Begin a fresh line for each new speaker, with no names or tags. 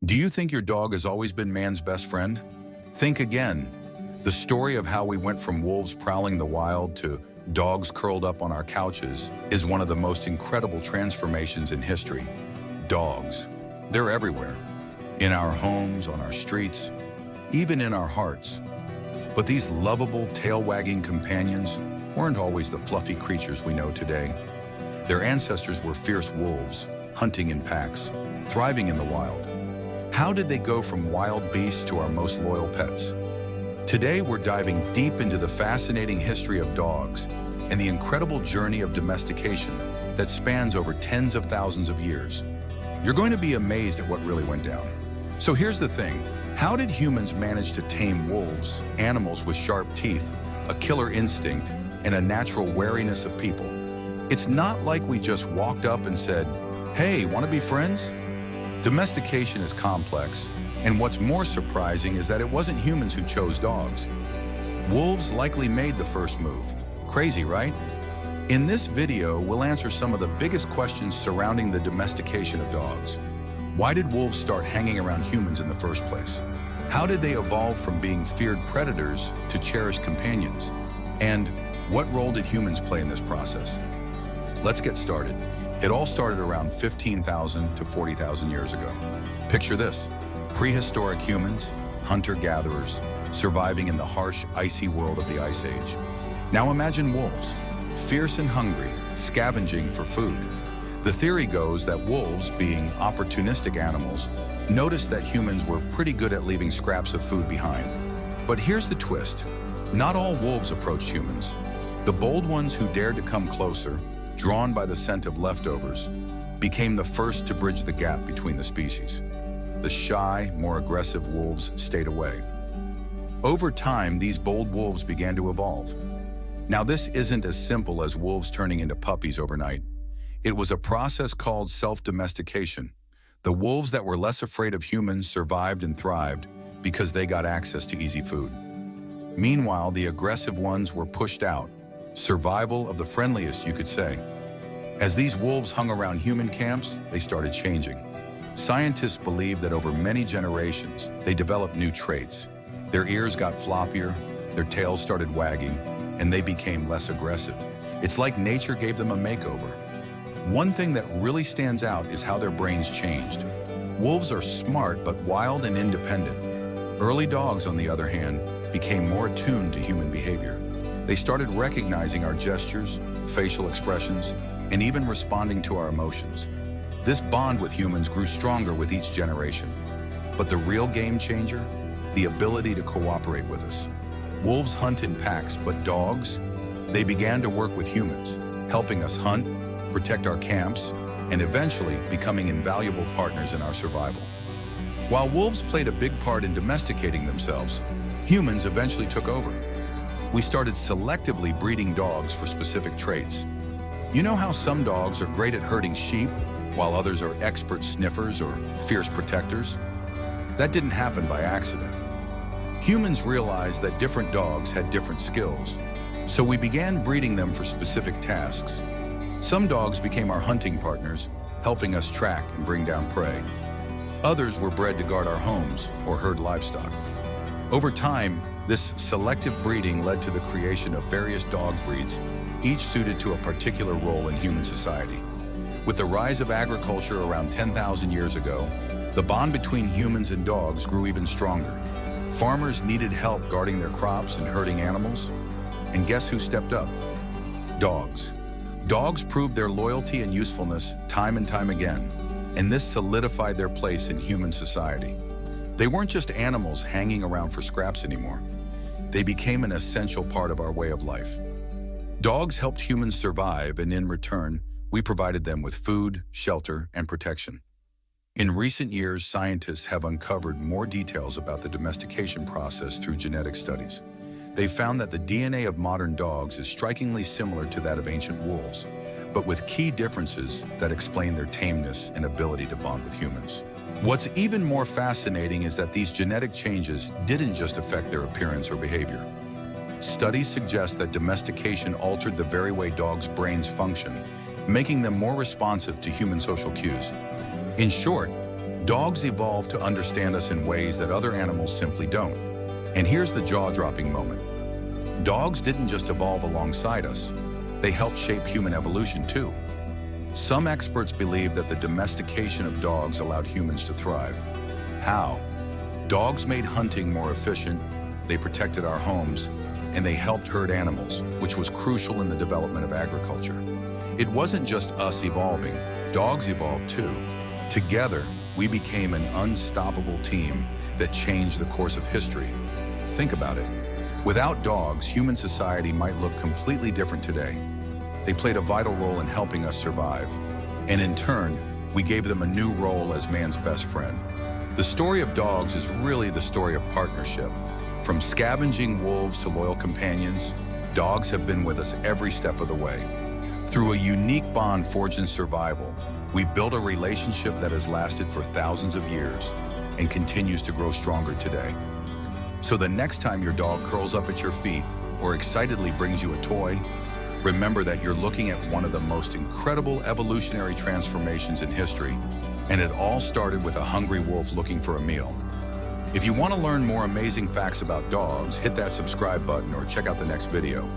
Do you think your dog has always been man's best friend? Think again. The story of how we went from wolves prowling the wild to dogs curled up on our couches is one of the most incredible transformations in history. Dogs. They're everywhere. In our homes, on our streets, even in our hearts. But these lovable, tail-wagging companions weren't always the fluffy creatures we know today. Their ancestors were fierce wolves, hunting in packs, thriving in the wild. How did they go from wild beasts to our most loyal pets? Today, we're diving deep into the fascinating history of dogs and the incredible journey of domestication that spans over tens of thousands of years. You're going to be amazed at what really went down. So here's the thing. How did humans manage to tame wolves, animals with sharp teeth, a killer instinct, and a natural wariness of people? It's not like we just walked up and said, "Hey, want to be friends?" Domestication is complex, and what's more surprising is that it wasn't humans who chose dogs. Wolves likely made the first move. Crazy, right? In this video, we'll answer some of the biggest questions surrounding the domestication of dogs. Why did wolves start hanging around humans in the first place? How did they evolve from being feared predators to cherished companions? And what role did humans play in this process? Let's get started. It all started around 15,000 to 40,000 years ago. Picture this: prehistoric humans, hunter-gatherers, surviving in the harsh, icy world of the Ice Age. Now imagine wolves, fierce and hungry, scavenging for food. The theory goes that wolves, being opportunistic animals, noticed that humans were pretty good at leaving scraps of food behind. But here's the twist. Not all wolves approached humans. The bold ones who dared to come closer, drawn by the scent of leftovers, became the first to bridge the gap between the species. The shy, more aggressive wolves stayed away. Over time, these bold wolves began to evolve. Now, this isn't as simple as wolves turning into puppies overnight. It was a process called self-domestication. The wolves that were less afraid of humans survived and thrived because they got access to easy food. Meanwhile, the aggressive ones were pushed out. Survival of the friendliest, you could say. As these wolves hung around human camps, they started changing. Scientists believe that over many generations, they developed new traits. Their ears got floppier, their tails started wagging, and they became less aggressive. It's like nature gave them a makeover. One thing that really stands out is how their brains changed. Wolves are smart but wild and independent. Early dogs, on the other hand, became more attuned to human behavior. They started recognizing our gestures, facial expressions, and even responding to our emotions. This bond with humans grew stronger with each generation. But the real game changer? The ability to cooperate with us. Wolves hunt in packs, but dogs? They began to work with humans, helping us hunt, protect our camps, and eventually becoming invaluable partners in our survival. While wolves played a big part in domesticating themselves, humans eventually took over. We started selectively breeding dogs for specific traits. You know how some dogs are great at herding sheep, while others are expert sniffers or fierce protectors? That didn't happen by accident. Humans realized that different dogs had different skills, so we began breeding them for specific tasks. Some dogs became our hunting partners, helping us track and bring down prey. Others were bred to guard our homes or herd livestock. Over time, this selective breeding led to the creation of various dog breeds, each suited to a particular role in human society. With the rise of agriculture around 10,000 years ago, the bond between humans and dogs grew even stronger. Farmers needed help guarding their crops and herding animals. And guess who stepped up? Dogs. Dogs proved their loyalty and usefulness time and time again, and this solidified their place in human society. They weren't just animals hanging around for scraps anymore. They became an essential part of our way of life. Dogs helped humans survive, and in return, we provided them with food, shelter, and protection. In recent years, scientists have uncovered more details about the domestication process through genetic studies. They found that the DNA of modern dogs is strikingly similar to that of ancient wolves, but with key differences that explain their tameness and ability to bond with humans. What's even more fascinating is that these genetic changes didn't just affect their appearance or behavior. Studies suggest that domestication altered the very way dogs' brains function, making them more responsive to human social cues. In short, Dogs evolved to understand us in ways that other animals simply don't. And here's the jaw-dropping moment. Dogs didn't just evolve alongside us, they helped shape human evolution too. Some experts believe that the domestication of dogs allowed humans to thrive. How? Dogs made hunting more efficient, they protected our homes, and they helped herd animals, which was crucial in the development of agriculture. It wasn't just us evolving, dogs evolved too. Together, we became an unstoppable team that changed the course of history. Think about it. Without dogs, human society might look completely different today. They played a vital role in helping us survive. And in turn, we gave them a new role as man's best friend. The story of dogs is really the story of partnership. From scavenging wolves to loyal companions, dogs have been with us every step of the way. Through a unique bond forged in survival, we've built a relationship that has lasted for thousands of years and continues to grow stronger today. So the next time your dog curls up at your feet or excitedly brings you a toy, remember that you're looking at one of the most incredible evolutionary transformations in history, and it all started with a hungry wolf looking for a meal. If you want to learn more amazing facts about dogs, hit that subscribe button or check out the next video.